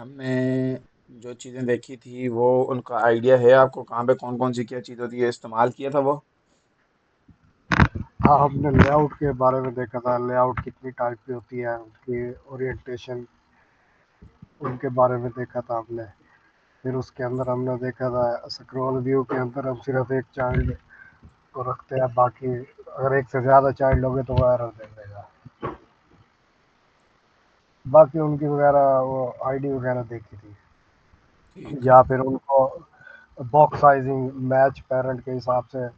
हमने जो चीज़ें देखी थी वो उनका आइडिया है आपको, कहाँ पे कौन कौन सी क्या चीज़ होती है, इस्तेमाल किया था वो? हाँ, हमने लेआउट के बारे में देखा था, लेआउट कितनी टाइप की होती है, उनकी ओरिएंटेशन, उनके बारे में देखा था हमने। फिर उसके अंदर हमने देखा था स्क्रॉल व्यू के अंदर हम सिर्फ एक चाइल्ड को रखते हैं, बाकी अगर एक से ज़्यादा चाइल्ड होंगे तो वो एरर दे देगा। बाकी उनकी वगैरह वो आईडी वगैरह देखी थी, ठीक। या फिर उनको बॉक्स साइजिंग मैच पेरेंट के हिसाब से।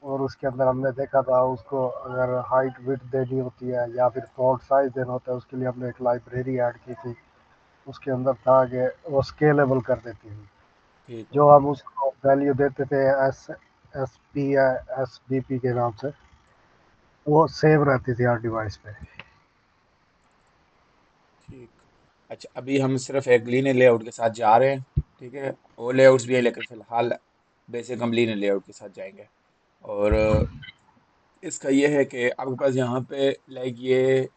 और उसके अंदर हमने देखा था उसको अगर हाइट विड्थ देनी होती है या फिर फॉन्ट साइज देना होता है, उसके लिए हमने एक लाइब्रेरी ऐड की थी। उसके अंदर था कि वो स्केलेबल कर देती थी। ठीक हो जो गया। हम उसको वैल्यू देते थे एस एस पी या एस बी पी के नाम से, वो सेव रहती थी हर डिवाइस पे। ठीक। अच्छा, अभी हम सिर्फ एक लीनियर लेआउट के साथ जा रहे हैं। ठीक है, वो लेआउट्स भी है लेकिन फिलहाल बेसिक हम लीनियर लेआउट के साथ जाएंगे। और इसका ये है कि आपके पास यहाँ पे लाइक ये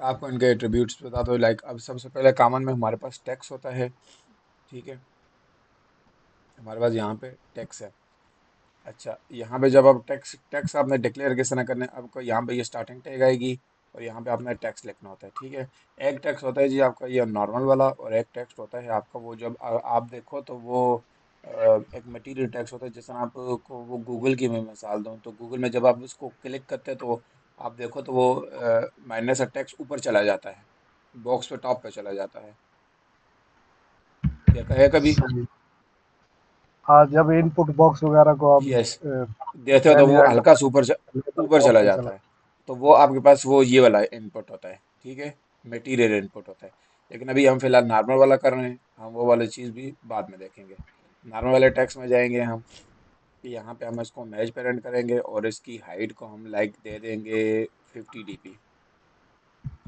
आपको इनके एट्रीब्यूट्स बता दो। लाइक अब सबसे पहले कॉमन में हमारे पास टेक्स्ट होता है। ठीक है, हमारे पास यहाँ पे टेक्स्ट है। अच्छा, यहाँ पे जब आप टैक्स टैक्स आपने डिक्लेयर किस तरह करना है, आपको यहाँ पे ये स्टार्टिंग टैग आएगी और यहाँ पे आपने टैक्स लिखना होता है। ठीक है, एक टैक्स होता है जी आपका ये नॉर्मल वाला, और एक टैक्स होता है आपका वो जब आप देखो तो वो एक मटेरियल टैक्स होता है। जिस तरह आपको वो गूगल की मैं मिसाल दूँ तो गूगल में जब आप उसको क्लिक करते हैं तो आप देखो तो वो माइनस का टैक्स ऊपर चला जाता है, बॉक्स पे टॉप पे चला जाता है। देखा है कभी? सही। हाँ, जब इनपुट बॉक्स वगैरह को हम यस, देते हो तो मैन्यू वो एंटर हल्का सा लेवल ऊपर टॉप चला पे जाता चला। है। तो वो आपके पास वो ये वाला इनपुट होता है। ठीक है, मटेरियल इनपुट होता है। लेकिन अभी हम फिलहाल नॉर्मल वाला कर रहे हैं, हम वो वाली चीज़ भी बाद में देखेंगे। नॉर्मल वाले टेक्स्ट में जाएंगे हम, यहाँ पे हम इसको मैच पेरेंट करेंगे और इसकी हाइट को हम लाइक दे देंगे 50 dp।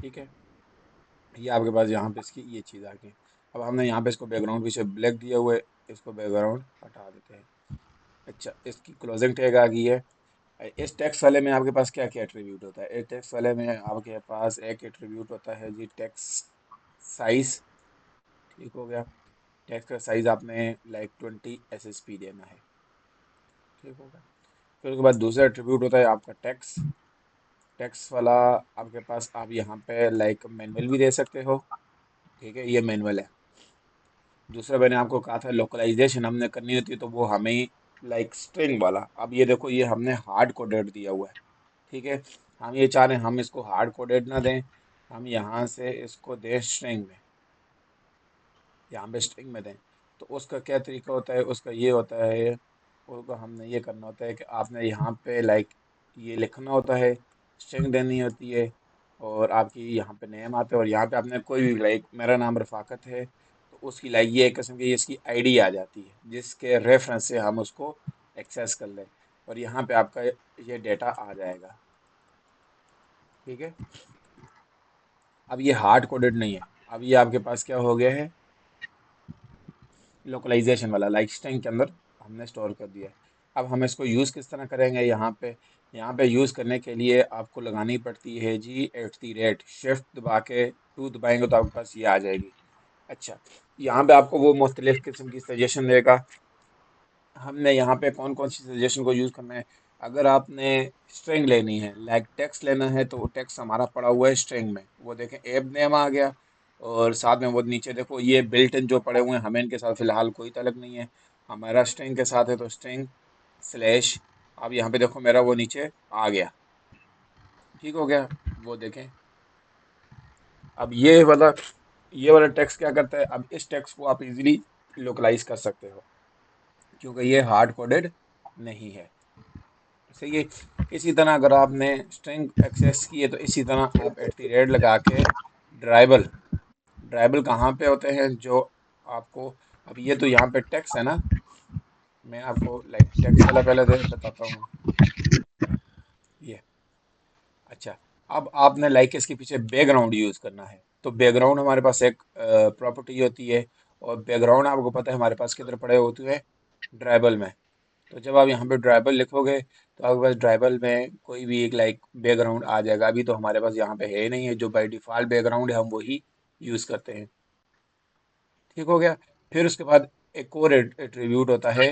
ठीक है, ये आपके पास यहाँ पे इसकी ये चीज़ आ गई। अब हमने यहाँ पे इसको बैकग्राउंड पीछे ब्लैक दिया हुआ है, इसको बैकग्राउंड हटा देते हैं। अच्छा, इसकी क्लोजिंग टैग आ गई है। इस टेक्स्ट वाले में आपके पास क्या क्या एट्रीब्यूट होता है? इस टेक्स्ट वाले में आपके पास एक एट्रीब्यूट होता है जी टेक्स्ट साइज। ठीक हो गया, टेक्स्ट का साइज आपने लाइक 20 SSP देना है। ठीक हो गया, फिर उसके बाद दूसरा एट्रीब्यूट होता है आपका टेक्स्ट। टेक्स्ट वाला आपके पास आप यहाँ पे लाइक मैनुअल भी दे सकते हो। ठीक है, ये मैनुअल है। दूसरा मैंने आपको कहा था लोकलाइजेशन हमने करनी होती है तो वो हमें लाइक स्ट्रिंग वाला। अब ये देखो ये हमने हार्ड कोडेड दिया हुआ है। ठीक है, हम ये चाह रहे हैं हम इसको हार्ड कोडेड ना दें, हम यहाँ से इसको दें स्ट्रिंग में, यहाँ पे स्ट्रिंग में दें। तो उसका क्या तरीका होता है? उसका ये होता है, उसको हमने ये करना होता है कि आपने यहाँ पे लाइक ये लिखना होता है, स्ट्रिंग देनी होती है, और आपकी यहाँ पे नेम आता है, और यहाँ पे आपने कोई भी लाइक मेरा नाम रफ़ाकत है तो उसकी लाइक ये एक किस्म की इसकी आईडी आ जाती है जिसके रेफरेंस से हम उसको एक्सेस कर लें, और यहाँ पे आपका ये डेटा आ जाएगा। ठीक है, अब ये हार्ड कोडेड नहीं है, अब ये आपके पास क्या हो गया है, लोकलाइजेशन वाला, लाइक स्ट्रिंग के अंदर हमने स्टोर कर दिया है। अब हम इसको यूज़ किस तरह करेंगे? यहाँ पे यूज़ करने के लिए आपको लगानी पड़ती है जी @ शिफ्ट दबा के टू दबाएंगे तो आपके पास ये आ जाएगी। अच्छा, यहाँ पे आपको वो मुख्तलिफ किस्म की सजेशन देगा। हमने यहाँ पे कौन कौन सी सजेशन को यूज़ करना है? अगर आपने स्ट्रिंग लेनी है, लाइक टेक्स्ट लेना है, तो टेक्स्ट हमारा पड़ा हुआ है स्ट्रिंग में, वो देखें एब नेम आ गया, और साथ में वो नीचे देखो ये बिल्ट इन जो पड़े हुए हैं, हमें इनके साथ फिलहाल कोई तलक नहीं है, हमारा स्ट्रिंग के साथ है तो स्ट्रिंग स्लैश। अब यहाँ पे देखो मेरा वो नीचे आ गया। ठीक हो गया, वो देखें। अब ये वाला टेक्स्ट क्या करता है? अब इस टेक्स्ट को आप इजीली लोकलाइज कर सकते हो क्योंकि ये हार्ड कोडेड नहीं है। सही है। इसी तरह अगर आपने स्ट्रिंग एक्सेस की है तो इसी तरह आप लगा के ड्राइबल, ड्राइबल कहाँ पे होते हैं जो आपको, अब ये तो यहाँ पे टेक्स्ट है ना, मैं आपको लाइक टेक्स्ट वाला पहले बताता हूँ ये। अच्छा, अब आपने लाइक इसके पीछे बैकग्राउंड यूज़ करना है तो बैकग्राउंड हमारे पास एक प्रॉपर्टी होती है, और बैकग्राउंड आपको पता है हमारे पास किधर पड़े होते हैं? ड्राइबल में। तो जब आप यहाँ पे ड्राइबल लिखोगे तो आपके पास ड्राइबल में कोई भी एक लाइक बैकग्राउंड आ जाएगा। अभी तो हमारे पास यहाँ पे है नहीं है, जो बाई डिफ़ॉल्ट बैकग्राउंड है हम वही यूज़ करते हैं। ठीक हो गया। फिर उसके बाद एक और एट्रीब्यूट होता है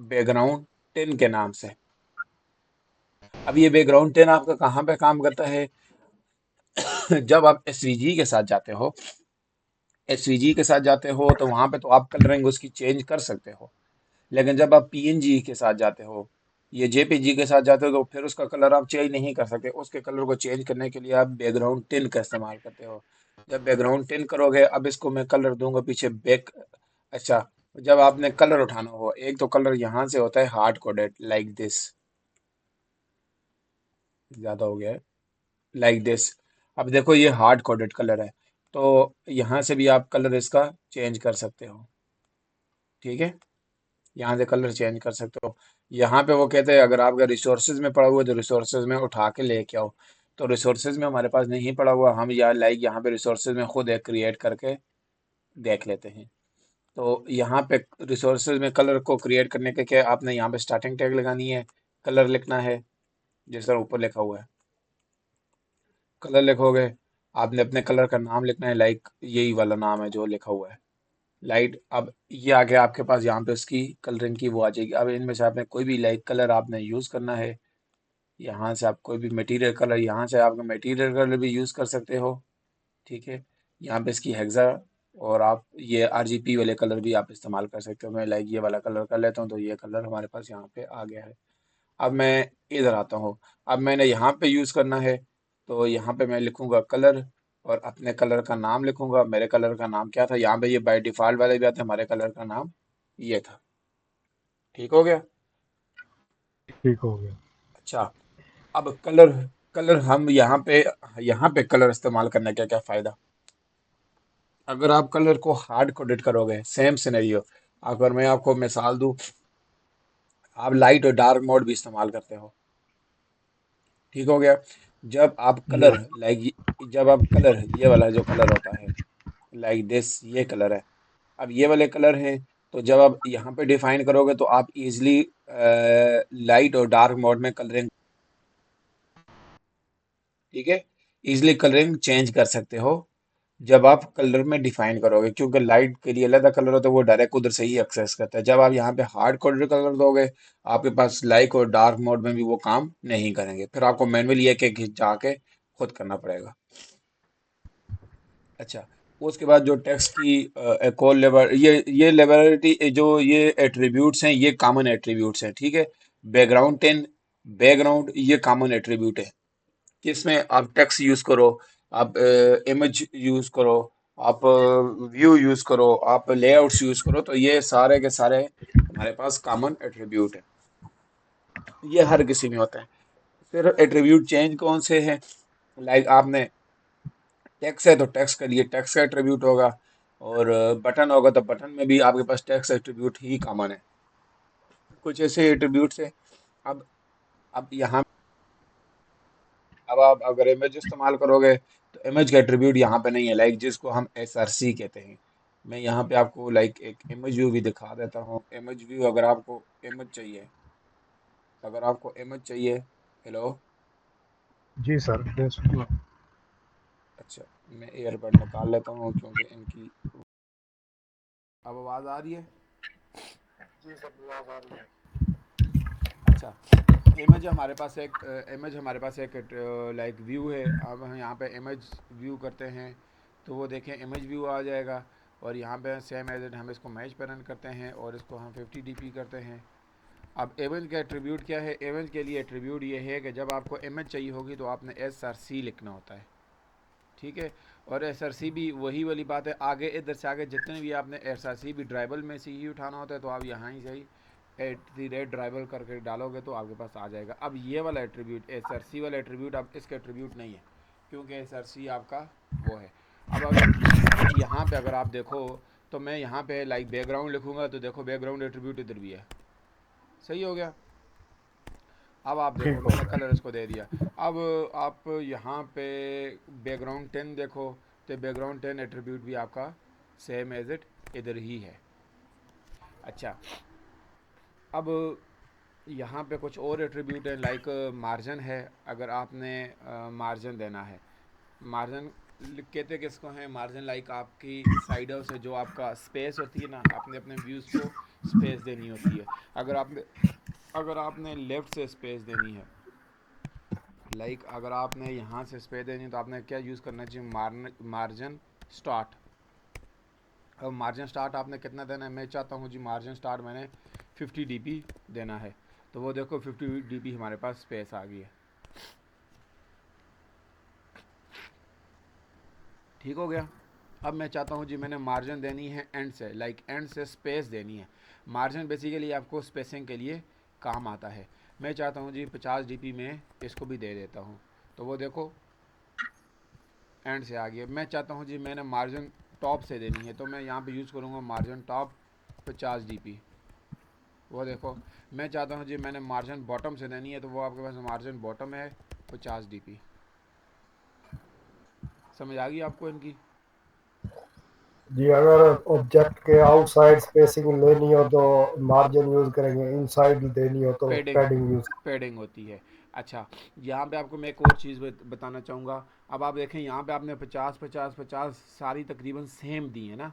बैकग्राउंड 10 के नाम से। अब ये बैकग्राउंड 10 आपका कहाँ पे काम करता है? जब आप एसवीजी के साथ जाते हो, एसवीजी के साथ जाते हो तो वहां पे तो आप कलरिंग उसकी चेंज कर सकते हो। लेकिन जब आप पीएनजी के साथ जाते हो, ये जेपीजी के साथ जाते हो, तो फिर उसका कलर आप चेंज नहीं कर सकते। उसके कलर को चेंज करने के लिए आप बैकग्राउंड टिन का इस्तेमाल करते हो। जब बैकग्राउंड टिन करोगे, अब इसको मैं कलर दूंगा पीछे बैक। अच्छा, जब आपने कलर उठाना हो, एक तो कलर यहाँ से होता है हार्ड कोडेड लाइक दिस, ज्यादा हो गया है, लाइक दिस। अब देखो ये हार्ड कोडेड कलर है, तो यहाँ से भी आप कलर इसका चेंज कर सकते हो। ठीक है, यहाँ से कलर चेंज कर सकते हो। यहाँ पे वो कहते हैं अगर आपका रिसोर्सेज में पड़ा हुआ है तो रिसोर्सेज में उठा के लेके आओ। तो रिसोर्सेज में हमारे पास नहीं पड़ा हुआ, हम यहाँ लाइक यहाँ पे रिसोर्सेज में खुद एक क्रिएट करके देख लेते हैं। तो यहाँ पे रिसोर्सेज में कलर को क्रिएट करने के क्या, आपने यहाँ पे स्टार्टिंग टैग लगानी है, कलर लिखना है, जिस तरह ऊपर लिखा हुआ है कलर लिखोगे। आपने अपने कलर का नाम लिखना है, लाइक यही वाला नाम है जो लिखा हुआ है लाइट। अब ये आगे आपके पास यहाँ पे उसकी कलरिंग की वो आ जाएगी। अब इनमें से आपने कोई भी लाइट कलर आपने यूज़ करना है, यहाँ से आप कोई भी मटेरियल कलर, यहाँ से आप मटेरियल कलर भी यूज़ कर सकते हो। ठीक है, यहाँ पे इसकी हेक्सा, और आप ये आरजीबी वाले कलर भी आप इस्तेमाल कर सकते हो। मैं लाइक ये वाला कलर कर लेता हूँ, तो ये कलर हमारे पास यहाँ पे आ गया है। अब मैं इधर आता हूँ। अब मैंने यहाँ पे यूज़ करना है, तो यहाँ पे मैं लिखूंगा कलर और अपने कलर का नाम लिखूंगा। मेरे कलर का नाम क्या था, यहाँ पे ये बाय डिफ़ॉल्ट वाले भी आते हैं, हमारे कलर का नाम ये था। ठीक हो गया। ठीक हो गया। अच्छा, अब कलर, कलर हम यहाँ पे कलर इस्तेमाल करने का क्या फ़ायदा? अगर आप कलर को हार्ड कोडेड करोगे, सेम सिनेरियो, अगर मैं आपको मिसाल दूं, आप लाइट और डार्क मोड भी इस्तेमाल करते हो। ठीक हो गया। जब आप जी। कलर लाइक, जब आप कलर ये वाला जो कलर होता है लाइक दिस, ये कलर है। अब ये वाले कलर हैं, तो जब आप यहाँ पे डिफाइन करोगे तो आप इजीली लाइट और डार्क मोड में कलरिंग, ठीक है, इजीली कलरिंग चेंज कर सकते हो जब आप कलर में डिफाइन करोगे। क्योंकि लाइट के लिए अलग कलर होता है, वो डायरेक्ट उधर से ही एक्सेस करता है। जब आप यहाँ पे हार्ड कोडेड कलर दोगे, आपके पास लाइट और डार्क मोड में भी वो काम नहीं करेंगे, फिर आपको मैनुअली एक एक जाके खुद करना पड़ेगा। अच्छा, उसके बाद जो टेक्स्ट की एक और लेबर, ये लेबरिटी जो ये एट्रीब्यूट्स हैं, ये कॉमन एट्रीब्यूट्स हैं। ठीक है, बैकग्राउंड 10, बैकग्राउंड ये कॉमन एट्रीब्यूट है। इसमें आप टेक्स्ट यूज करो, आप इमेज यूज करो, आप व्यू यूज करो, आप लेआउट्स यूज करो, तो ये सारे के सारे हमारे पास कॉमन एट्रीब्यूट है। ये हर किसी में होता है। फिर एट्रीब्यूट चेंज कौन से हैं? लाइक आपने टेक्स्ट है तो टेक्स्ट के लिए टेक्स्ट का एट्रीब्यूट होगा, और बटन होगा तो बटन में भी आपके पास टेक्स्ट एट्रीब्यूट ही कॉमन है। कुछ ऐसे एट्रीब्यूट्स है। अब अब यहाँ, अब आप अगर इमेज इस्तेमाल करोगे तो इमेज का एट्रीब्यूट यहाँ पे नहीं है, लाइक जिसको हम एसआरसी कहते हैं। मैं यहाँ पे आपको लाइक एक इमेज व्यू भी दिखा देता हूँ। इमेज व्यू, अगर आपको इमेज चाहिए, अगर आपको इमेज चाहिए, हेलो, जी सर, मैं सुन रहा हूँ। अच्छा, मैं एयरबड निकाल लेता हूँ क्योंकि इनकी, अब आवाज़ आ रही है? जी सर, आवाज आ रही है। अच्छा, इमेज हमारे पास एक लाइक व्यू है। अब हम यहाँ पे इमेज व्यू करते हैं, तो वो देखें इमेज व्यू आ जाएगा। और यहाँ पे सेम एज इट हम इसको मैच पे रन करते हैं और इसको हम 50 dp करते हैं। अब इमेज का एट्रीब्यूट क्या है? इमेज के लिए एट्रीब्यूट ये है कि जब आपको इमेज चाहिए होगी तो आपने SRC लिखना होता है। ठीक है, और SRC भी वही वाली बात है, आगे इधर से आगे जितने भी आपने SRC भी ड्राइबल में से ही उठाना होता है, तो आप यहाँ ही सही @ ड्राइवल करके डालोगे तो आपके पास आ जाएगा। अब ये वाला एट्रीब्यूट SRC वाला एट्रीब्यूट अब इसका एट्रीब्यूट नहीं है, क्योंकि SRC आपका वो है। अब अगर यहाँ पे अगर आप देखो, तो मैं यहाँ पे लाइक बैकग्राउंड लिखूंगा, तो देखो बैकग्राउंड एट्रीब्यूट इधर भी है। सही हो गया। अब आप देखो, ठीक हो मैंने गया। कलर इसको दे दिया। अब आप यहाँ पे बैकग्राउंड 10 देखो, तो बैकग्राउंड 10 एट्रीब्यूट भी आपका सेम एज इट इधर ही है। अच्छा, अब यहाँ पे कुछ और एट्रीब्यूट है, लाइक मार्जिन है। अगर आपने मार्जिन देना है, मार्जिन कहते किसको है मार्जिन, लाइक आपकी साइडों से जो आपका स्पेस होती है ना, आपने अपने व्यूज़ को स्पेस देनी होती है। अगर आपने अगर आपने लेफ़्ट से स्पेस देनी है, लाइक अगर आपने यहाँ से स्पेस देनी है, तो आपने क्या यूज़ करना चाहिए, मार्जिन स्टार्ट। अब मार्जिन स्टार्ट आपने कितना देना है, मैं चाहता हूँ जी मार्जिन स्टार्ट मैंने 50 dp देना है। तो वो देखो 50 dp हमारे पास स्पेस आ गई है। ठीक हो गया। अब मैं चाहता हूँ जी मैंने मार्जिन देनी है एंड से, लाइक एंड से स्पेस देनी है। मार्जिन बेसिकली आपको स्पेसिंग के लिए काम आता है। मैं चाहता हूँ जी 50 dp में इसको भी दे देता हूँ। तो वो देखो एंड से आ गया। मैं चाहता हूँ जी मैंने मार्जिन टॉप से देनी है, तो मैं यहाँ पे यूज़ करूँगा मार्जिन टॉप 50 dp। वो देखो। मैं चाहता हूँ जी मैंने मार्जिन बॉटम से देनी है, तो वो आपके पास मार्जिन बॉटम है 50 dp। समझ आ गई आपको इनकी? जी, अगर ऑब्जेक्ट के आउटसाइड स्पेसिंग लेनी हो तो मार्जिन यूज करेंगे, इनसाइड देनी हो तो पेडिंग पैडिंग यूज। पेडिंग होती है। अच्छा, यहाँ पे आपको मैं एक और चीज़ बताना चाहूँगा। अब आप देखें यहाँ पे आपने 50 50 50 सारी तकरीबन सेम दी है ना।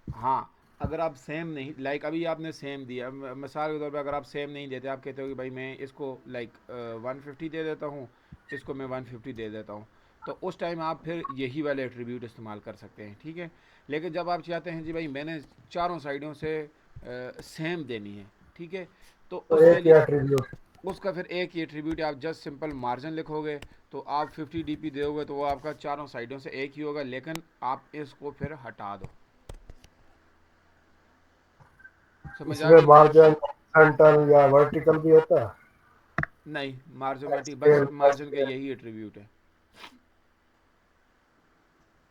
हाँ, अगर आप सेम नहीं, लाइक अभी आपने सेम दिया, मिसाल के तौर पे अगर आप सेम नहीं देते, आप कहते हो कि भाई मैं इसको लाइक 150 दे देता हूँ, इसको मैं 150 दे देता हूँ, तो उस टाइम आप फिर यही वाले एट्रीब्यूट इस्तेमाल कर सकते हैं, ठीक है। लेकिन जब आप चाहते हैं जी भाई मैंने चारों साइडों से सेम देनी है, ठीक है, तो तो उसके एक ही लिए एट्रीब्यूट। उसका फिर एक ही एट्रीब्यूट है। आप जस्ट सिंपल मार्जिन लिखोगे, तो आप 50 dp दोगे, तो वो आपका चारों साइडों से एक ही होगा, लेकिन आप इसको फिर हटा दो। समझ आ इसमें गई? मार्जिन सेंटर या वर्टिकल भी होता है? नहीं, मार्जिन बस स्केल, वाई मार्जिन के स्केल, यही एट्रीब्यूट है।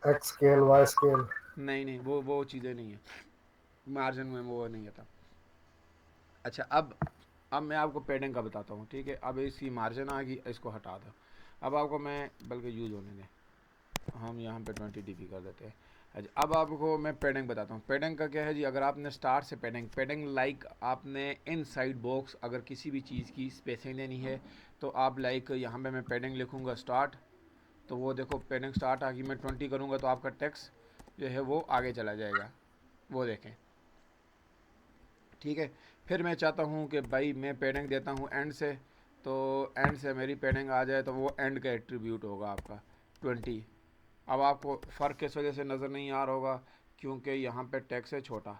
X scale, y scale. नहीं नहीं, वो चीज़ें नहीं है मार्जिन में, वो नहीं आता। अच्छा, अब मैं आपको पेडिंग का बताता हूँ, ठीक है। अब इसकी मार्जिन आ गई, इसको हटा दो। अब आपको मैं बल्कि यूज़ होने दें, हम यहाँ पे 20 dp कर देते हैं। अच्छा, अब आपको मैं पेडिंग बताता हूँ। पेडिंग का क्या है जी, अगर आपने स्टार्ट से पेडिंग लाइक आपने इन साइड बॉक्स अगर किसी भी चीज़ की स्पेसिंग देनी है, तो आप लाइक यहाँ पे मैं पेडिंग लिखूँगा स्टार्ट, तो वो देखो पेडिंग स्टार्ट आ गई। मैं 20 करूँगा तो आपका टेक्स्ट जो है वो आगे चला जाएगा, वो देखें, ठीक है। फिर मैं चाहता हूँ कि भाई मैं पेडिंग देता हूँ एंड से, तो एंड से मेरी पेडिंग आ जाए, तो वो एंड का एट्रीब्यूट होगा आपका 20। अब आपको फ़र्क किस वजह से नज़र नहीं आ रहा होगा, क्योंकि यहाँ पे टेक्स्ट है छोटा,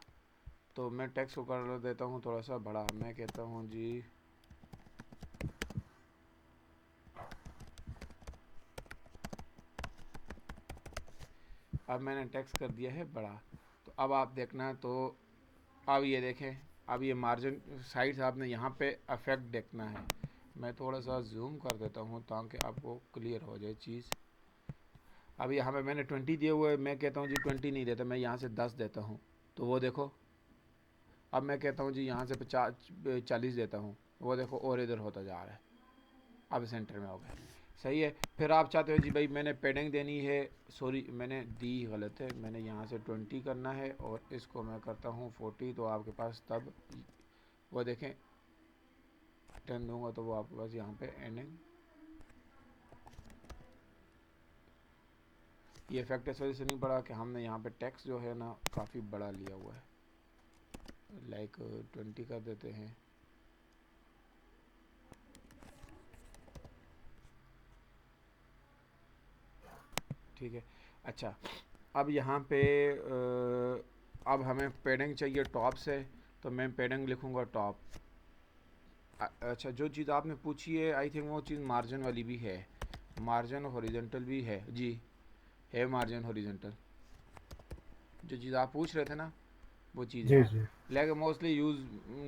तो मैं टेक्स्ट को कर देता हूँ थोड़ा सा बड़ा। मैं कहता हूँ जी अब मैंने टेक्स्ट कर दिया है बड़ा। तो अब आप देखना, तो अब ये देखें, अब ये मार्जिन साइड से आपने यहाँ पे अफेक्ट देखना है। मैं थोड़ा सा जूम कर देता हूँ ताकि आपको क्लियर हो जाए चीज़। अब यहाँ पे मैंने 20 दिए हुए, मैं कहता हूँ जी 20 नहीं देता, मैं यहाँ से 10 देता हूँ, तो वो देखो। अब मैं कहता हूँ जी यहाँ से 40 देता हूँ, वो देखो और इधर होता जा रहा है। अब सेंटर में हो गया, सही है। फिर आप चाहते हो जी भाई मैंने पेडिंग देनी है, सॉरी मैंने दी गलत है, मैंने यहाँ से 20 करना है और इसको मैं करता हूँ 40, तो आपके पास तब वो देखें 10 दूंगा, तो वो आपके पास यहाँ पे एंडिंग। ये इफेक्ट इस वजह से नहीं पड़ा कि हमने यहाँ पे टेक्स्ट जो है ना काफ़ी बड़ा लिया हुआ है, लाइक 20 कर देते हैं। ठीक है। अच्छा, अब यहाँ पे अब हमें पेडिंग चाहिए टॉप से, तो मैं पेडिंग लिखूँगा टॉप। अच्छा, जो चीज़ आपने पूछी है आई थिंक वो चीज़ मार्जिन वाली भी है, मार्जिन हॉरिजॉन्टल भी है जी, है मार्जिन हॉरिजॉन्टल। जो चीज़ आप पूछ रहे थे ना, वो चीज़ जी है, जी। लेकिन मोस्टली यूज़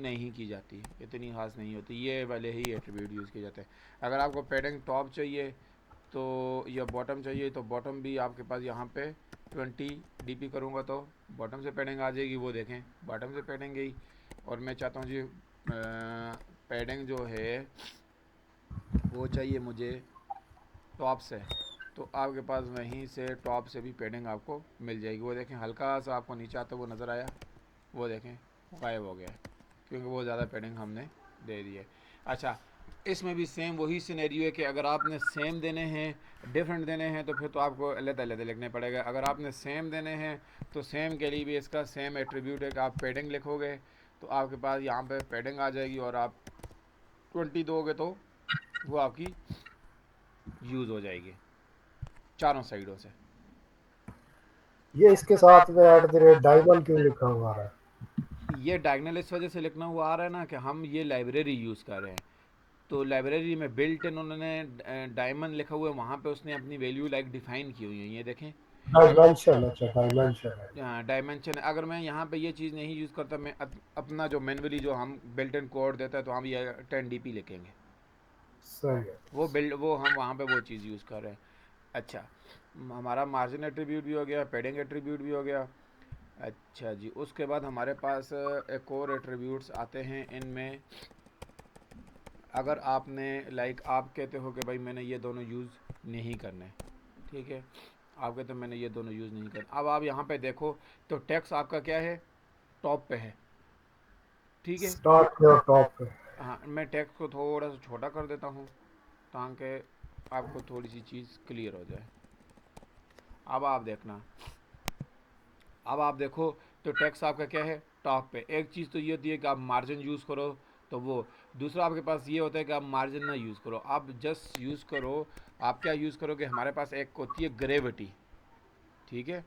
नहीं की जाती, इतनी खास नहीं होती, ये वाले ही एट्रीब्यूट यूज़ किए जाते हैं। अगर आपको पेडिंग टॉप चाहिए तो या बॉटम चाहिए, तो बॉटम भी आपके पास यहाँ पे 20 dp करूँगा तो बॉटम से पेडिंग आ जाएगी, वो देखें बॉटम से पेडिंग गई। और मैं चाहता हूँ जी पेडिंग जो है वो चाहिए मुझे टॉप से, तो आपके पास वहीं से टॉप से भी पेडिंग आपको मिल जाएगी। वो देखें हल्का सा आपको नीचे आता वो नज़र आया, वो देखें गायब हो गया है, क्योंकि वो ज़्यादा पेडिंग हमने दे दिए। अच्छा, इसमें भी सेम वही सिनेरियो है कि अगर आपने सेम देने हैं डिफरेंट देने हैं तो फिर तो आपको अलग-अलग लिखने पड़ेगा। अगर आपने सेम देने हैं तो सेम के लिए भी इसका सेम एट्रीब्यूट है कि आप पेडिंग लिखोगे तो आपके पास यहाँ पे पेडिंग आ जाएगी, और आप 20 दोगे तो वो आपकी यूज़ हो जाएगी चारों साइडों से। ये इसके साथ में एट द रेट डायमंड क्यों लिखा हुआ है? ये डायगनल इस वजह से लिखना हुआ आ रहा है ना कि हम ये लाइब्रेरी यूज़ कर रहे हैं, तो लाइब्रेरी में बिल्ट इन उन्होंने डायमंड लिखा हुआ है, वहाँ पे उसने अपनी वैल्यू लाइक डिफाइन की हुई है, ये देखें। डायमेंशन, अच्छा डायमेंशन है। डायमेंशन अगर मैं यहाँ पे ये चीज़ नहीं यूज़ करता, मैं अपना जो मैनुअली जो हम बिल्ट इन कोड देता है तो हम ये 10 DP लिखेंगे, सही है। वो हम वहाँ पे वो चीज़ यूज़ कर रहे हैं। अच्छा, हमारा मार्जिन एट्रीब्यूट भी हो गया, पेडिंग एट्रीब्यूट भी हो गया। अच्छा जी, उसके बाद हमारे पास एक और एट्रीब्यूट्स आते हैं इनमें। अगर आपने लाइक आप कहते हो कि भाई मैंने ये दोनों यूज़ नहीं करने, ठीक है, आप कहते हो मैंने ये दोनों यूज़ नहीं करने। अब आप यहाँ पे देखो तो टैक्स आपका क्या है, टॉप पे है, ठीक है। स्टार्ट पे और टॉप पे। हाँ, मैं टैक्स को थोड़ा सा छोटा कर देता हूँ ताकि आपको थोड़ी सी चीज़ क्लियर हो जाए। अब आप देखना, अब आप देखो तो टैक्स आपका क्या है, टॉप पे। एक चीज़ तो ये होती है कि आप मार्जिन यूज़ करो तो वो, दूसरा आपके पास ये होता है कि आप मार्जिन ना यूज़ करो, आप जस्ट यूज़ करो। आप क्या यूज़ करोगे, हमारे पास एक होती है ग्रेविटी, ठीक है,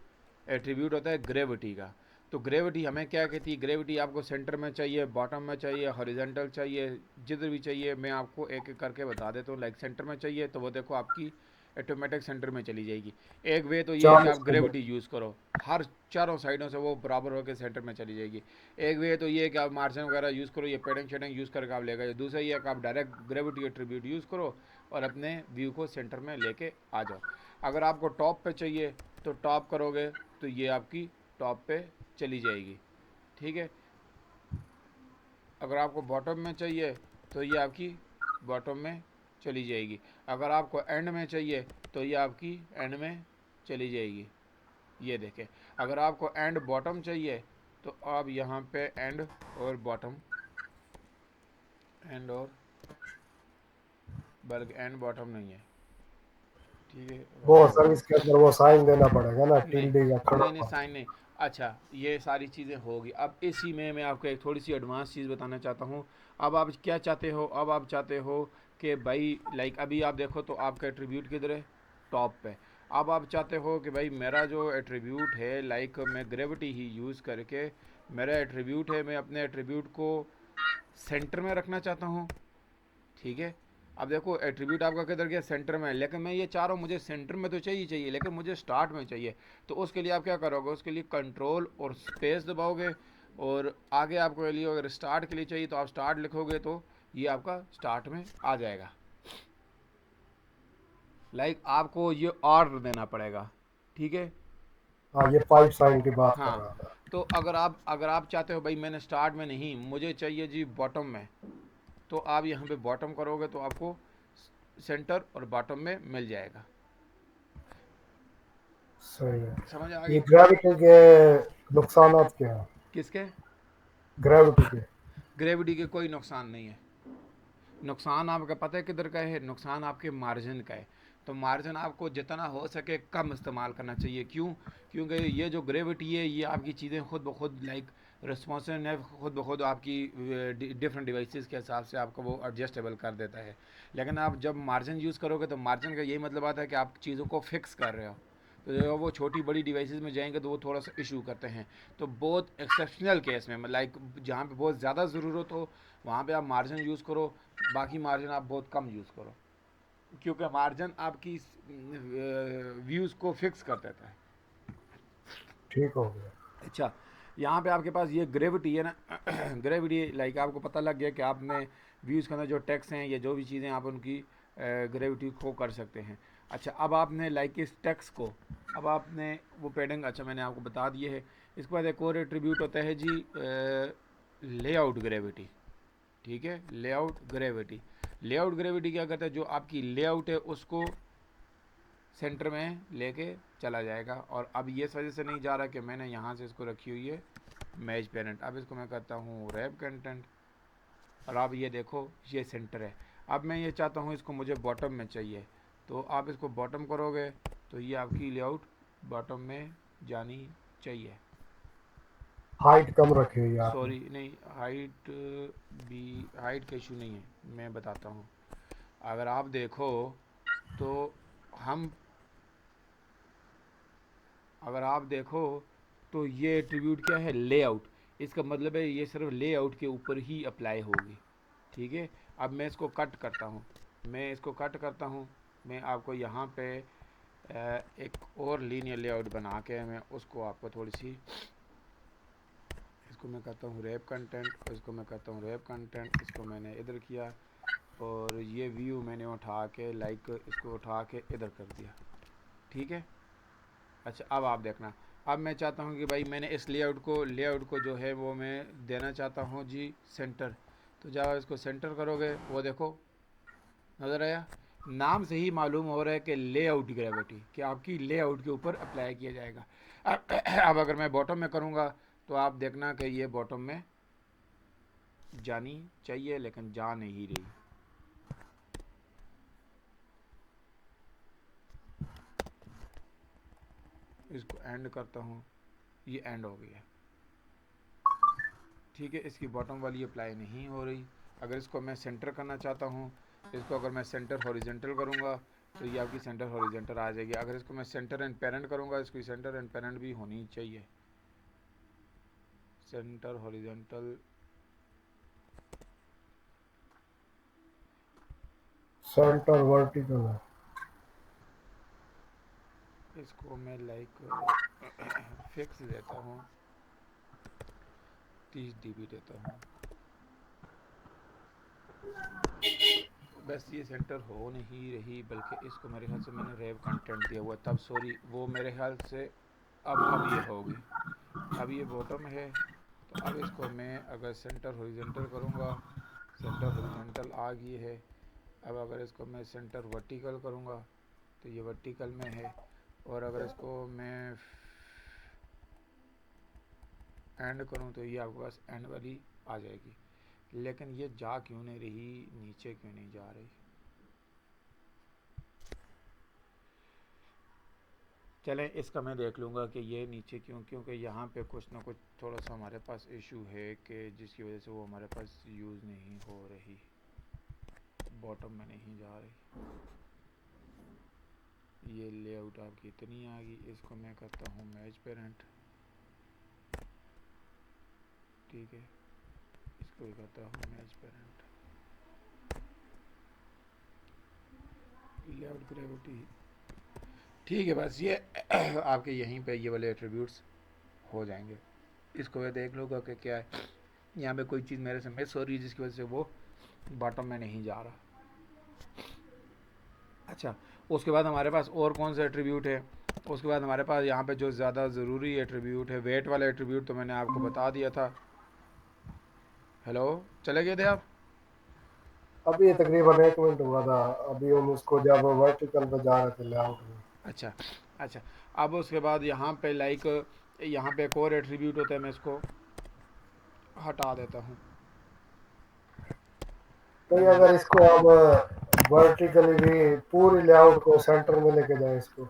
एट्रीब्यूट होता है ग्रेविटी का। तो ग्रेविटी हमें क्या कहती है, ग्रेविटी आपको सेंटर में चाहिए, बॉटम में चाहिए, हॉरिजेंटल चाहिए, जिधर भी चाहिए। मैं आपको एक एक करके बता देता हूँ। लाइक सेंटर में चाहिए तो वो देखो आपकी ऑटोमेटिक सेंटर में चली जाएगी। एक वे तो ये है कि 40 आप किलो। ग्रेविटी यूज़ करो, हर चारों साइडों से वो बराबर होकर सेंटर में चली जाएगी। एक वे तो ये है कि आप मार्जिन वगैरह यूज़ करो, ये पेडिंग शेडिंग यूज़ करके आप लेगा। दूसरा ये है कि आप डायरेक्ट ग्रेविटी एट्रीब्यूट यूज़ करो और अपने व्यू को सेंटर में लेके आ जाओ। अगर आपको टॉप पे चाहिए तो टॉप करोगे तो ये आपकी टॉप पे चली जाएगी, ठीक है। अगर आपको बॉटम में चाहिए तो ये आपकी बॉटम में चली जाएगी। अगर आपको एंड में चाहिए तो ये आपकी एंड में चली जाएगी, ये देखें। अगर आपको एंड बॉटम चाहिए तो आप यहाँ पे एंड और बॉटम, एंड और, बल्कि एंड बॉटम नहीं है, ठीक है, वो बॉटम सर नहीं, इसके अंदर वो साइन देना पड़ेगा ना, नहीं टिल्डी या खड़ा नहीं नहीं, हुआ। साइन नहीं। अच्छा, ये सारी चीज़ें होगी। अब इसी में मैं आपको एक थोड़ी सी एडवांस चीज़ बताना चाहता हूँ। अब आप क्या चाहते हो, अब आप चाहते हो कि भाई लाइक अभी आप देखो तो आपका एट्रीब्यूट किधर है, टॉप पे। अब आप चाहते हो कि भाई मेरा जो एट्रीब्यूट है, लाइक मैं ग्रेविटी ही यूज़ करके मेरा एट्रीब्यूट है, मैं अपने एट्रीब्यूट को सेंटर में रखना चाहता हूँ, ठीक है। अब देखो एट्रीब्यूट आपका किधर गया, सेंटर में है, लेकिन मैं ये चाह रहा हूँ मुझे सेंटर में तो चाहिए चाहिए, लेकिन मुझे स्टार्ट में चाहिए। तो उसके लिए आप क्या करोगे, उसके लिए कंट्रोल और स्पेस दबाओगे, और आगे आपको के लिए अगर स्टार्ट के लिए चाहिए तो आप स्टार्ट लिखोगे तो ये आपका स्टार्ट में आ जाएगा। लाइक आपको ये और देना पड़ेगा, ठीक है। हाँ, ये पाइप साइन की बात कर हाँ, रहा था। तो अगर आप चाहते हो भाई मैंने स्टार्ट में नहीं, मुझे चाहिए जी बॉटम में, तो आप यहाँ पे बॉटम करोगे तो आपको सेंटर और बॉटम में मिल जाएगा। सही है। समझ आ ये गई। ग्रेविटी के नुकसानात क्या है? किसके, ग्रेविटी के। ग्रेविटी के कोई नुकसान नहीं है। नुकसान आपका पता है किधर का है, नुकसान आपके मार्जिन का है। तो मार्जिन आपको जितना हो सके कम इस्तेमाल करना चाहिए। क्यों, क्योंकि ये जो ग्रेविटी है ये आपकी चीज़ें खुद ब खुद लाइक रिस्पॉन्सिव है, खुद ब खुद आपकी डिफरेंट डिवाइसेस के हिसाब से आपको वो एडजस्टेबल कर देता है। लेकिन आप जब मार्जिन यूज़ करोगे तो मार्जिन का यही मतलब आता है कि आप चीज़ों को फिक्स कर रहे हो। तो जब वो छोटी बड़ी डिवाइसेस में जाएंगे तो वो थोड़ा सा इशू करते हैं। तो बहुत एक्सेप्शनल केस में लाइक जहाँ पे बहुत ज़्यादा ज़रूरत हो वहाँ पे आप मार्जिन यूज़ करो, बाकी मार्जिन आप बहुत कम यूज़ करो, क्योंकि मार्जिन आपकी व्यूज़ को फिक्स कर देता है। ठीक हो गया। अच्छा, यहाँ पे आपके पास ये ग्रेविटी है ना, ग्रेविटी लाइक आपको पता लग गया कि आपने व्यूज़ के अंदर जो टेक्स्ट हैं या जो भी चीज़ें आप उनकी ग्रेविटी को कर सकते हैं। अच्छा, अब आपने लाइक इस टेक्स्ट को, अब आपने वो पेडिंग, अच्छा मैंने आपको बता दिए है। इसके बाद एक और एट्रीब्यूट होता है जी लेआउट ग्रेविटी, ठीक है, लेआउट ग्रेविटी। लेआउट ग्रेविटी क्या करता है, जो आपकी लेआउट है उसको सेंटर में लेके चला जाएगा। और अब ये इस वजह से नहीं जा रहा कि मैंने यहाँ से इसको रखी हुई है मैच पेरेंट। अब इसको मैं करता हूँ रैप कंटेंट, और आप ये देखो ये सेंटर है। अब मैं ये चाहता हूँ इसको मुझे बॉटम में चाहिए, तो आप इसको बॉटम करोगे तो ये आपकी लेआउट बॉटम में जानी चाहिए। हाइट कम रखी हुई है आपने। सॉरी नहीं, हाइट भी, हाइट का इशू नहीं है, मैं बताता हूँ। अगर आप देखो तो हम, अगर आप देखो तो ये एट्रीब्यूट क्या है, लेआउट। इसका मतलब है ये सिर्फ लेआउट के ऊपर ही अप्लाई होगी। ठीक है। अब मैं इसको कट करता हूँ, मैं इसको कट करता हूँ। मैं आपको यहाँ पे एक और लीनियर लेआउट बना के मैं उसको आपको थोड़ी सी, इसको मैं कहता हूँ रैप कंटेंट, और इसको मैं कहता हूँ रैप कंटेंट। इसको मैंने इधर किया, और ये व्यू मैंने उठा के लाइक इसको उठा के इधर कर दिया। ठीक है। अच्छा अब आप देखना, अब मैं चाहता हूँ कि भाई मैंने इस लेआउट को जो है वो मैं देना चाहता हूँ जी सेंटर। तो जब आप इसको सेंटर करोगे वो देखो नज़र आया। नाम से ही मालूम हो रहा है कि लेआउट ग्रेविटी, कि आपकी लेआउट के ऊपर अप्लाई किया जाएगा। अब अगर मैं बॉटम में करूँगा तो आप देखना कि ये बॉटम में जानी चाहिए, लेकिन जा नहीं रही। इसको एंड करता हूँ, ये एंड हो गया। ठीक है, इसकी बॉटम वाली अप्लाई नहीं हो रही। अगर इसको मैं सेंटर करना चाहता हूँ, इसको अगर मैं सेंटर हॉरिजेंटल करूँगा तो ये आपकी सेंटर हॉरिजेंटल आ जाएगी। अगर इसको मैं सेंटर एंड पेरेंट करूँगा, इसकी सेंटर एंड पेरेंट भी होनी चाहिए। सेंटर हॉरिजेंटल, सेंटर वर्टिकल है। इसको मैं लाइक फिक्स देता हूँ, 30 dB देता हूँ। बस ये सेंटर हो नहीं रही, बल्कि इसको मेरे ख्याल से मैंने रेव कंटेंट दिया हुआ है तब, सॉरी वो मेरे ख्याल से अब ये होगी। अब ये बॉटम है, तो अब इसको मैं अगर सेंटर हॉरिजेंटल करूँगा, सेंटर हॉरिजेंटल आ गई है। अब अगर इसको मैं सेंटर वर्टिकल करूँगा तो ये वर्टिकल में है। और अगर इसको मैं एंड करूँ तो ये आपके पास एंड वाली आ जाएगी। लेकिन ये जा क्यों नहीं रही, नीचे क्यों नहीं जा रही? चलें इसका मैं देख लूँगा कि ये नीचे क्यों, क्योंकि यहाँ पे कुछ ना कुछ थोड़ा सा हमारे पास इशू है कि जिसकी वजह से वो हमारे पास यूज़ नहीं हो रही, बॉटम में नहीं जा रही। ये लेआउट आपकी इतनी आ गई, इसको मैं करता हूँ मैच पेरेंट। ठीक है, इसको भी करता हूँ मैच पेरेंट। लेआउट ग्रेविटी, ठीक है। बस ये आपके यहीं पे ये वाले एट्रीब्यूट्स हो जाएंगे। इसको मैं देख लूँगा कि क्या है, यहाँ पे कोई चीज़ मेरे से मिस हो रही है जिसकी वजह से वो बॉटम में नहीं जा रहा। अच्छा, उसके बाद हमारे पास और कौन सा एट्रीब्यूट है? उसके बाद हमारे पास यहाँ पे जो ज़्यादा ज़रूरी एट्रीब्यूट है, वेट वाला एट्रीब्यूट, तो मैंने आपको बता दिया था। हेलो, चले गए थे आप? अभी ये तकरीबन 1 मिनट हुआ था। अभी हम उसको जब वर्टिकल पे जा रहे थे लेआउट में। अच्छा अच्छा। अब उसके बाद यहाँ पे लाइक, यहाँ पे एक और एट्रीब्यूट होता है, मैं इसको हटा देता हूँ। तो ये अगर इसको हम वर्टिकली भी पूरी लेआउट को सेंटर में लेके जाए इसको,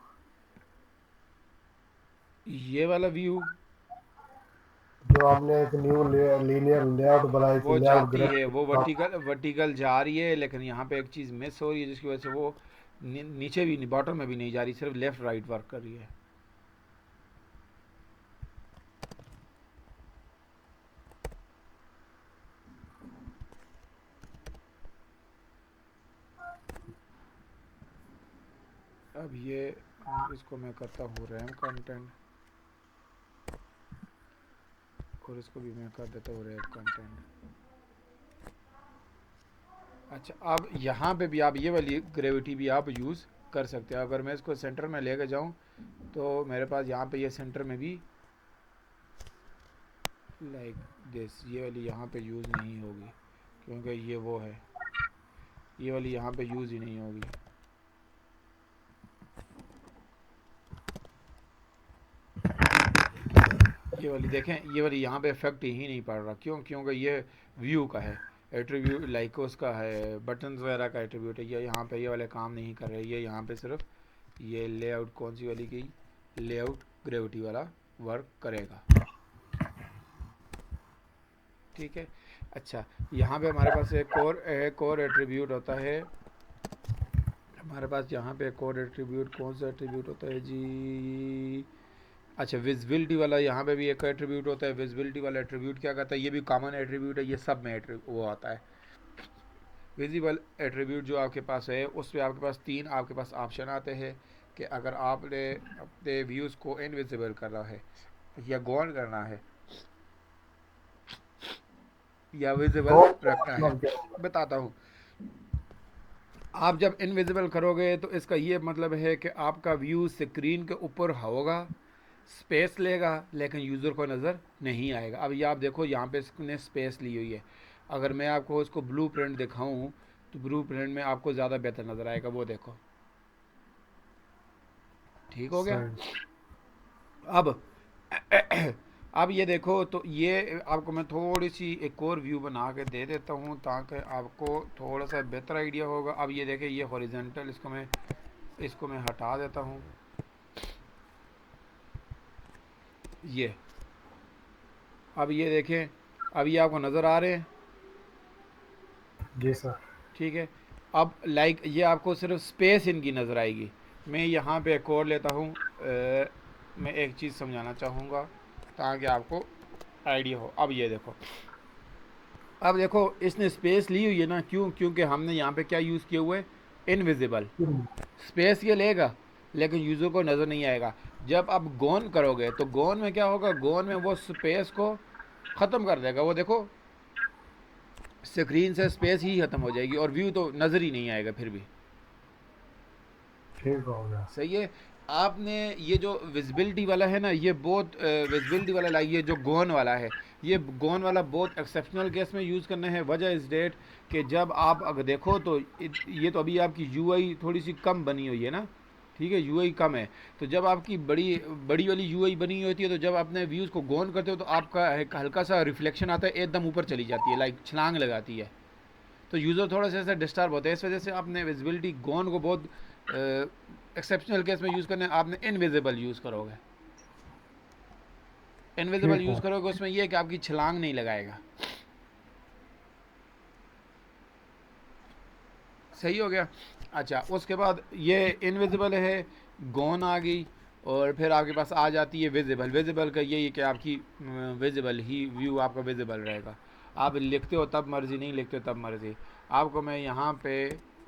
ये वाला व्यू जो हमने एक न्यू लीनियर लेआउट बनाई थी वो लेआउट जाती है, वो ग्राफ। वर्टिकल वर्टिकल जा रही है, लेकिन यहाँ पे एक चीज़ मिस हो रही है जिसकी वजह से वो नीचे भी नहीं, बॉटम में भी नहीं जा रही, सिर्फ लेफ़्ट राइट वर्क कर रही है। अब ये इसको मैं करता हूँ रैम कंटेंट, और इसको भी मैं कर देता हूँ रैप कंटेंट। अच्छा, अब यहाँ पे भी आप ये वाली ग्रेविटी भी आप यूज़ कर सकते हो। अगर मैं इसको सेंटर में लेके जाऊँ तो मेरे पास यहाँ पे ये सेंटर में भी लाइक दिस, ये वाली यहाँ पे यूज़ नहीं होगी, क्योंकि ये वो है, ये वाली यहाँ पे यूज़ ही नहीं होगी। ये वाली देखें, ये वाली यहाँ पे इफेक्ट ही नहीं पड़ रहा, क्यों? क्योंकि ये व्यू का है। एट्रीब्यूट लाइक उसका है बटन्स वगैरह का एट्रीब्यूट है, ये यहाँ पे ये वाले काम नहीं कर रहे, ये यहाँ पे सिर्फ ये लेआउट कौन सी वाली गई, लेआउट ग्रेविटी वाला वर्क करेगा। ठीक है। अच्छा, यहाँ पे हमारे पास एक और एट्रीब्यूट होता है, हमारे पास यहाँ पे एक और एट्रीब्यूट कौन सा एट्रीब्यूट होता है जी, अच्छा विजिबिलिटी वाला यहाँ पे भी एक एट्रीब्यूट होता है। विजिबिलिटी वाला एट्रीब्यूट क्या करता है, ये भी कॉमन एट्रीब्यूट है, ये सब में वो आता है। विजिबल एट्रीब्यूट जो आपके पास है उस पर आपके पास तीन आपके पास ऑप्शन आते हैं कि अगर आपने अपने व्यूज़ को इनविजिबल करना है या गौन करना है या विजिबल गॉन का रखना है। मतलब क्या होगा? बताता हूँ, आप जब इनविजिबल करोगे तो इसका ये मतलब है कि आपका व्यू स्क्रीन के ऊपर होगा, स्पेस लेगा, लेकिन यूज़र को नज़र नहीं आएगा। अब ये आप देखो यहाँ पे इसने स्पेस ली हुई है, अगर मैं आपको इसको ब्लू प्रिंट दिखाऊँ तो ब्लू प्रिंट में आपको ज़्यादा बेहतर नज़र आएगा, वो देखो ठीक हो गया। सही। अब अब ये देखो, तो ये आपको मैं थोड़ी सी एक और व्यू बना के दे देता हूँ ताकि आपको थोड़ा सा बेहतर आइडिया होगा। अब ये देखें, ये हॉरिजेंटल, इसको मैं हटा देता हूँ, ये अब ये देखें, अब ये आपको नज़र आ रहे हैं। जी सर। ठीक है। अब लाइक ये आपको सिर्फ स्पेस इनकी नज़र आएगी। मैं यहाँ पे एक और लेता हूँ, मैं एक चीज़ समझाना चाहूँगा ताकि आपको आइडिया हो। अब ये देखो, अब देखो इसने स्पेस ली हुई है ना, क्यों, क्योंकि हमने यहाँ पे क्या यूज़ किए हुए, इनविजिबल। स्पेस ये लेगा लेकिन यूज़र को नज़र नहीं आएगा। जब आप गोन करोगे तो गोन में क्या होगा, गोन में वो स्पेस को ख़त्म कर देगा, वो देखो स्क्रीन से स्पेस ही ख़त्म हो जाएगी और व्यू तो नज़र ही नहीं आएगा फिर भी। ठीक हो गया। सही है। आपने ये जो विजिबिलिटी वाला है ना, ये बहुत विजिबिलिटी वाला लाइक ये जो गोन वाला है, ये गोन वाला बहुत एक्सेप्शनल केस में यूज़ करना है। वजह इस डेट कि जब आप अगर देखो तो ये तो अभी आपकी यूआई थोड़ी सी कम बनी हुई है ना, ठीक है, यूआई कम है। तो जब आपकी बड़ी बड़ी वाली यूआई बनी हुई होती है तो जब आपने व्यूज़ को गोन करते हो तो आपका एक हल्का सा रिफ्लेक्शन आता है, एकदम ऊपर चली जाती है, लाइक छलांग लगाती है, तो यूज़र थोड़ा सा ऐसा डिस्टर्ब होता है। इस वजह से आपने विजिबिलिटी गोन को बहुत एक्सेप्शनल केस में यूज़ करना है, आपने इनविजिबल यूज़ करोगे। इनविजिबल ठीक है। यूज़ करोगे उसमें यह है कि आपकी छलांग नहीं लगाएगा। सही हो गया। अच्छा, उसके बाद ये इनविजिबल है, गोन आ गई, और फिर आपके पास आ जाती है विजिबल। विजिबल का यही है कि आपकी विजिबल ही व्यू आपका विजिबल रहेगा। आप लिखते हो तब मर्ज़ी, नहीं लिखते हो तब मर्ज़ी। आपको मैं यहाँ पे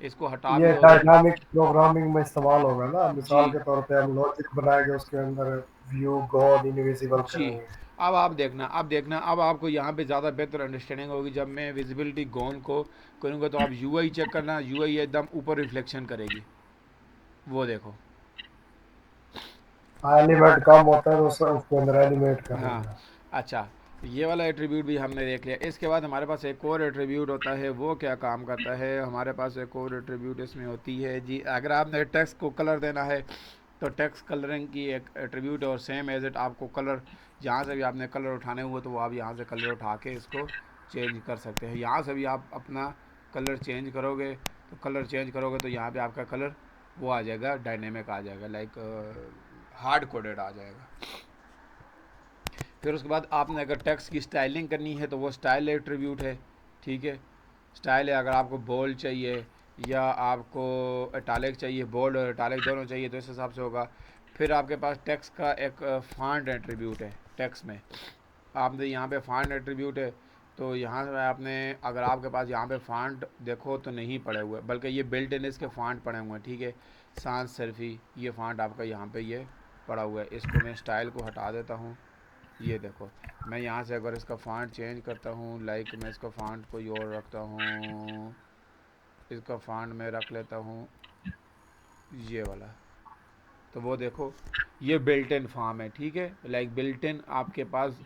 इसको हटा भी ये दूँ अगर, डायनामिक प्रोग्रामिंग में इस्तेमाल होगा ना, जी मिसाल के तौर पे हम लॉजिक बनाएंगे उसके अंदर व्यू गॉड इनविजिबल जी, करेंगे। अब आप देखना, अब आपको यहाँ पे ज़्यादा बेहतर अंडरस्टैंडिंग होगी। जब मैं विजिबिलिटी गोन को करूँगा तो आप यूआई चेक करना, यूआई एकदम ऊपर रिफ्लेक्शन करेगी, वो देखो। एलिमेंट कम होता है तो उसके अंदर एनिमेट कर हाँ। लेगा। अच्छा, ये वाला एट्रीब्यूट भी हमने देख लिया। इसके बाद हमारे पास एक और एट्रीब्यूट होता है, वो क्या काम करता है, हमारे पास एक और एट्रीब्यूट इसमें होती है जी, अगर आपने टेक्स्ट को कलर देना है तो टेक्स्ट कलरिंग की एक एट्रीब्यूट है, और सेम एज इट आपको कलर, जहाँ से भी आपने कलर उठाने हुए तो वो आप यहाँ से कलर उठा के इसको चेंज कर सकते हैं। यहाँ से भी आप अपना कलर चेंज करोगे, तो कलर चेंज करोगे तो यहाँ पे आपका कलर वो आ जाएगा, डायनेमिक आ जाएगा, लाइक हार्ड कोडेड आ जाएगा। फिर उसके बाद आपने अगर टेक्स्ट की स्टाइलिंग करनी है तो वो स्टाइल एट्रीब्यूट है। ठीक है, स्टाइल है, अगर आपको बोल्ड चाहिए या आपको इटालिक चाहिए, बोल्ड और इटालिक दोनों चाहिए तो इस हिसाब से होगा। फिर आपके पास टेक्स्ट का एक फॉन्ट एट्रीब्यूट है टेक्स्ट में। आपने यहाँ पे फॉन्ट एट्रीब्यूट है, तो यहाँ से आपने, अगर आपके पास यहाँ पे फॉन्ट देखो तो नहीं पड़े हुए, बल्कि ये बिल्ट इन इसके फॉन्ट पड़े हुए हैं। ठीक है, सांस सेल्फी, ये फॉन्ट आपका यहाँ पे ये पड़ा हुआ है। इसको मैं स्टाइल को हटा देता हूँ, ये देखो, मैं यहाँ से अगर इसका फ़ॉन्ट चेंज करता हूँ, लाइक मैं इसका फ़ॉन्ट कोई और रखता हूँ, इसका फ़ॉन्ट मैं रख लेता हूँ ये वाला, तो वो देखो ये बिल्ट इन फॉर्म है। ठीक है, लाइक बिल्ट इन आपके पास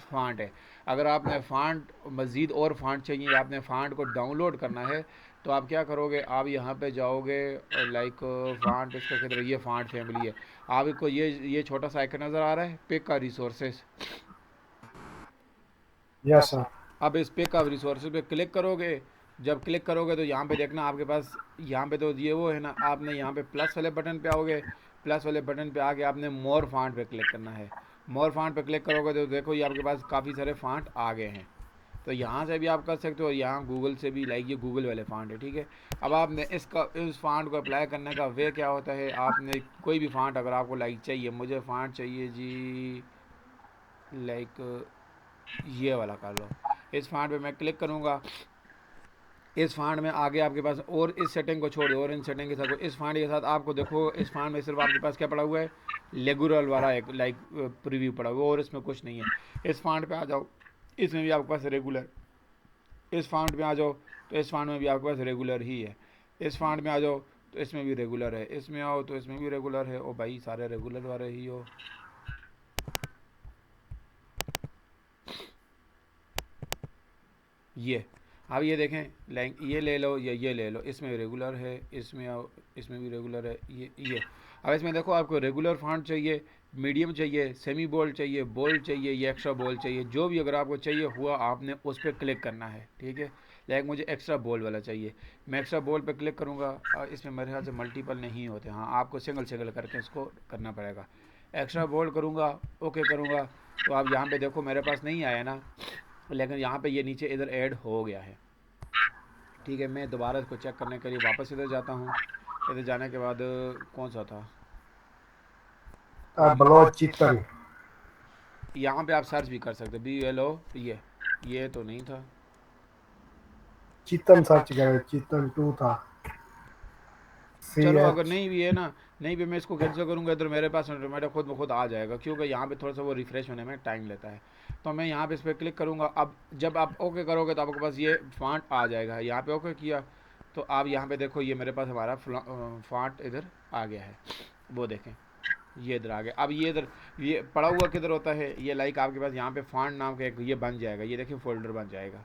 फ़ॉन्ट है। अगर आपने फ़ॉन्ट मज़ीद और फ़ॉन्ट चाहिए या आपने फ़ॉन्ट को डाउनलोड करना है तो आप क्या करोगे, आप यहाँ पे जाओगे, लाइक फ़ॉन्ट इसका किधर है, ये फ़ॉन्ट फैमिली है। आपको ये छोटा सा आइकन नज़र आ रहा है, पिक का रिसोर्सेज, यस सर। अब इस पे कब रिसोर्सेज पे क्लिक करोगे, जब क्लिक करोगे तो यहाँ पे देखना आपके पास, यहाँ पे तो ये वो है ना, आपने यहाँ पे प्लस वाले बटन पे आओगे, प्लस वाले बटन पे आके आपने मोर फॉन्ट पे क्लिक करना है। मोर फॉन्ट पे क्लिक करोगे तो देखो ये आपके पास काफ़ी सारे फॉन्ट आ गए हैं। तो यहाँ से भी आप कर सकते हो, यहाँ गूगल से भी, लाइक ये गूगल वाले फॉन्ट है, ठीक है। अब आपने इसका, इस फॉन्ट को अप्लाई करने का वे क्या होता है, आपने कोई भी फॉन्ट अगर आपको लाइक चाहिए, मुझे फॉन्ट चाहिए जी लाइक ये वाला कर लो, इस फॉन्ट पे मैं क्लिक करूँगा। इस फांड में आगे आपके पास, और इस सेटिंग को छोड़ दो और इन सेटिंग के साथ, इस फांड के साथ आपको देखो, इस फांड में सिर्फ आपके पास क्या पड़ा हुआ है, लेगुरल वाला एक लाइक प्रीव्यू पड़ा हुआ है, और इसमें कुछ नहीं है। इस फांड पे आ जाओ, इसमें भी आपके पास रेगुलर, इस फांड में आ जाओ तो इस फांड में भी आपके पास रेगुलर ही है। इस फांड में आ जाओ तो इसमें भी रेगुलर है, इसमें आओ तो इसमें भी रेगुलर है। ओ भाई सारे रेगुलर वाले ही हो। ये अब ये देखें, लाइक ये ले लो या ये ले लो, इसमें रेगुलर है, इसमें आओ इसमें भी रेगुलर है, ये। अब इसमें देखो आपको रेगुलर फॉन्ट चाहिए, मीडियम चाहिए, सेमी बोल्ड चाहिए, बोल्ड चाहिए, ये एक्स्ट्रा बोल्ड चाहिए, जो भी अगर आपको चाहिए हुआ आपने उस पर क्लिक करना है, ठीक है। लाइक मुझे एक्स्ट्रा बोल्ड वाला चाहिए, मैं एक्स्ट्रा बोल्ड पे क्लिक करूँगा, और इसमें मेरे ख्याल से मल्टीपल नहीं होते, हाँ आपको सिंगल सिंगल करके इसको करना पड़ेगा। एक्स्ट्रा बोल्ड करूँगा, ओके करूँगा, तो आप यहाँ पे देखो मेरे पास नहीं आया ना, लेकिन यहाँ पे ये नीचे इधर ऐड हो गया है, ठीक है। मैं दोबारा इसको चेक करने के लिए वापस इधर जाता हूँ। इधर जाने के बाद कौन सा था, बलोच चिकन। यहाँ पे आप सर्च भी कर सकते, BLO, ये तो नहीं था। चिकन सर्च करें, चिकन 2 था। सी चलो अगर एच नहीं भी है ना, नहीं भी मैं इसको कैंसिल करूँगा इधर, मेरे पास ऑटोमेटिक खुद ब खुद आ जाएगा, क्योंकि यहाँ पे थोड़ा सा वो रिफ्रेश होने में टाइम लेता है। तो मैं यहाँ पे इस पर क्लिक करूँगा। अब जब आप ओके करोगे तो आपके पास ये फॉन्ट आ जाएगा। यहाँ पे ओके किया तो आप यहाँ पे देखो, ये मेरे पास हमारा फॉन्ट इधर आ गया है, वो देखें ये इधर आ गया। अब ये इधर, ये पड़ा हुआ किधर होता है, ये लाइक आपके पास यहाँ पे फॉन्ट नाम का एक ये बन जाएगा, ये देखिए फोल्डर बन जाएगा,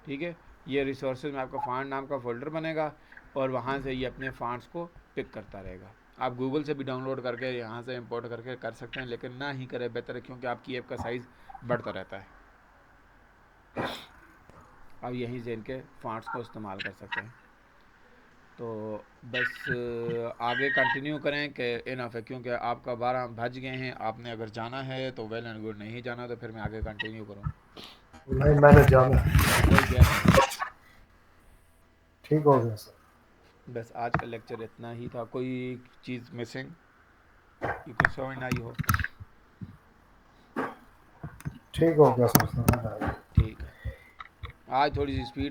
ठीक है। ये रिसोर्सेज में आपका फॉन्ट नाम का फोल्डर बनेगा, और वहाँ से ये अपने फॉन्ट्स को पिक करता रहेगा। आप गूगल से भी डाउनलोड करके यहाँ से इंपोर्ट करके कर सकते हैं, लेकिन ना ही करें बेहतर है, क्योंकि आपकी ऐप का साइज़ बढ़ता रहता है। आप यहीं से इनके फॉन्ट्स को इस्तेमाल कर सकते हैं। तो बस आगे कंटिन्यू करें कि इनफ है, क्योंकि आपका 12 बज गए हैं, आपने अगर जाना है तो वेल एंड गुड, नहीं जाना तो फिर मैं आगे कंटिन्यू करूँ। नहीं, मैंने जाना। वही कह रहा हूँ ना। ठीक हो गया सर। बस आज का लेक्चर इतना ही था, कोई चीज़ मिसिंग यू कैन समझ ना आई हो। ठीक हो गया सर, समझ आया। ठीक है, आज थोड़ी सी स्पीड